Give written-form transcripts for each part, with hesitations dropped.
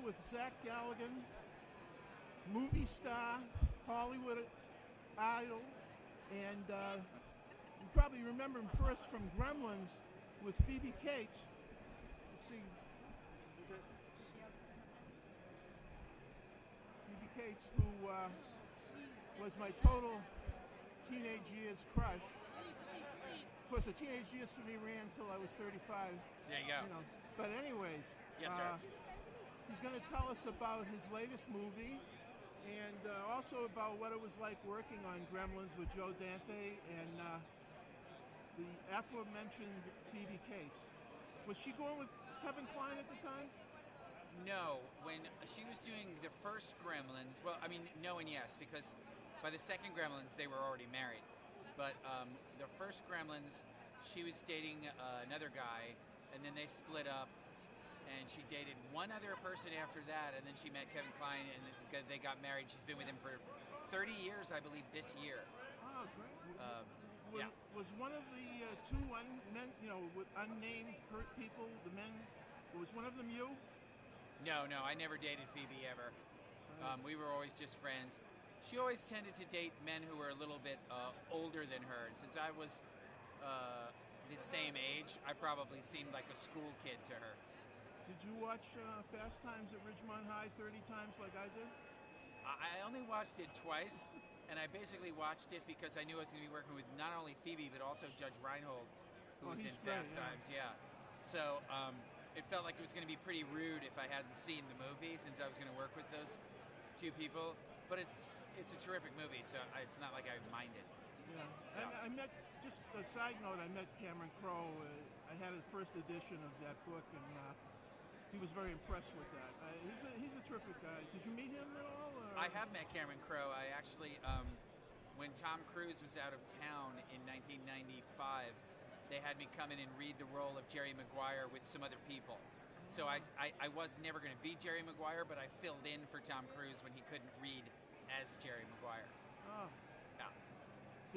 with Zach Galligan, movie star, Hollywood idol, and you probably remember him first from Gremlins with Phoebe Cates. Let's see, is it Phoebe Cates, who was my total teenage years crush. Of course, the teenage years for me ran until I was 35. There you go. You know. But anyways, yes, sir. He's going to tell us about his latest movie and also about what it was like working on Gremlins with Joe Dante and the aforementioned Phoebe Cates. Was she going with Kevin Kline at the time? No, when she was doing the first Gremlins, well, I mean, no and yes, because by the second Gremlins, they were already married. But the first Gremlins, she was dating another guy, and then they split up, and she dated one other person after that, and then she met Kevin Kline, and they got married. She's been with him for 30 years, I believe, this year. Oh, great. Yeah. Was one of the two with unnamed people, the men, was one of them you? No, I never dated Phoebe ever. We were always just friends. She always tended to date men who were a little bit older than her, and since I was the same age, I probably seemed like a school kid to her. Did you watch Fast Times at Ridgemont High 30 times like I did? I only watched it twice, and I basically watched it because I knew I was going to be working with not only Phoebe, but also Judge Reinhold, who was in Fast Times, yeah. So it felt like it was going to be pretty rude if I hadn't seen the movie, since I was going to work with those two people. But it's a terrific movie, so it's not like I minded. Yeah. And I met, just a side note, I met Cameron Crowe. I had a first edition of that book, and he was very impressed with that. He's a terrific guy. Did you meet him at all? Or? I have met Cameron Crowe. I actually, when Tom Cruise was out of town in 1995, they had me come in and read the role of Jerry Maguire with some other people. So I was never going to be Jerry Maguire, but I filled in for Tom Cruise when he couldn't read as Jerry Maguire. Oh. Yeah.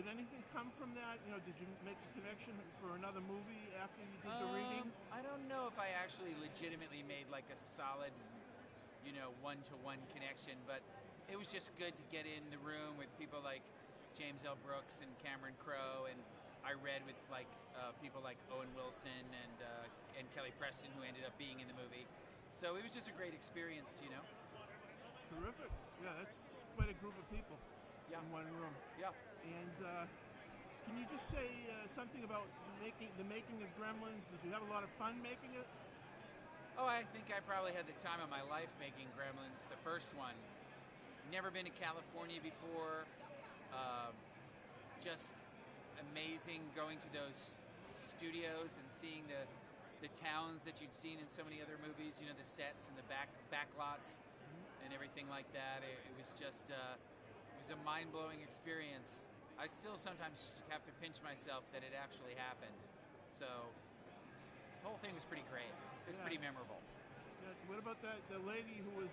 Did anything come from that? Did you make a connection for another movie after you did the reading? I don't know if I actually legitimately made like a solid, one-to-one connection, but it was just good to get in the room with people like James L. Brooks and Cameron Crowe, and I read with people like Owen Wilson and Kelly Preston, who ended up being in the movie. So it was just a great experience, Terrific. Yeah, that's quite a group of people in one room. Yeah. And can you just say something about the making of Gremlins? Did you have a lot of fun making it? Oh, I think I probably had the time of my life making Gremlins, the first one. Never been to California before. Just amazing going to those studios and seeing the towns that you'd seen in so many other movies, the sets and the back lots and everything like that. It was just it was a mind-blowing experience. I still sometimes have to pinch myself that it actually happened. So the whole thing was pretty great. It was pretty memorable. Yeah. What about the lady who was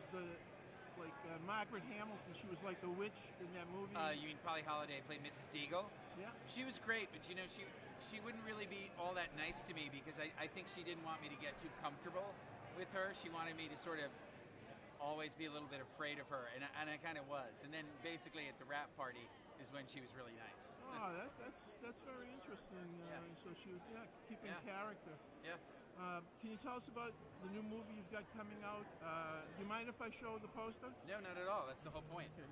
Margaret Hamilton? She was like the witch in that movie. You mean Polly Holliday played Mrs. Deagle? Yeah. She was great, but she wouldn't really be all that nice to me because I think she didn't want me to get too comfortable with her. She wanted me to sort of always be a little bit afraid of her, and I kind of was. And then basically at the wrap party is when she was really nice. Oh, that's very interesting. So she was keeping character. Yeah. Can you tell us about the new movie you've got coming out? Do you mind if I show the poster? No, not at all. That's the whole point. Okay.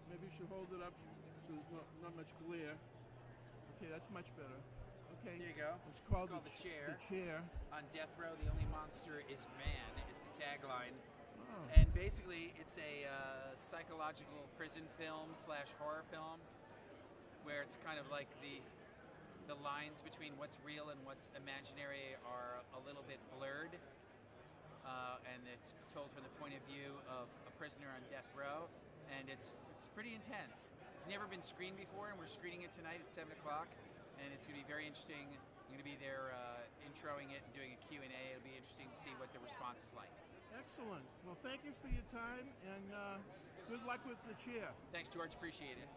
Maybe you should hold it up so there's not much glare. Okay, that's much better. Okay. There you go. It's called The Chair. The Chair. On death row, the only monster is man, is the tagline. Oh. And basically, it's a psychological prison film / horror film, where it's kind of like the lines between what's real and what's imaginary are a little bit blurred, and it's told from the point of view of a prisoner on death row, and it's pretty intense. It's never been screened before, and we're screening it tonight at 7 o'clock, and it's going to be very interesting. I'm going to be there introing it and doing a Q&A. It'll be interesting to see what the response is like. Excellent. Well, thank you for your time, and good luck with The Chair. Thanks, George. Appreciate it.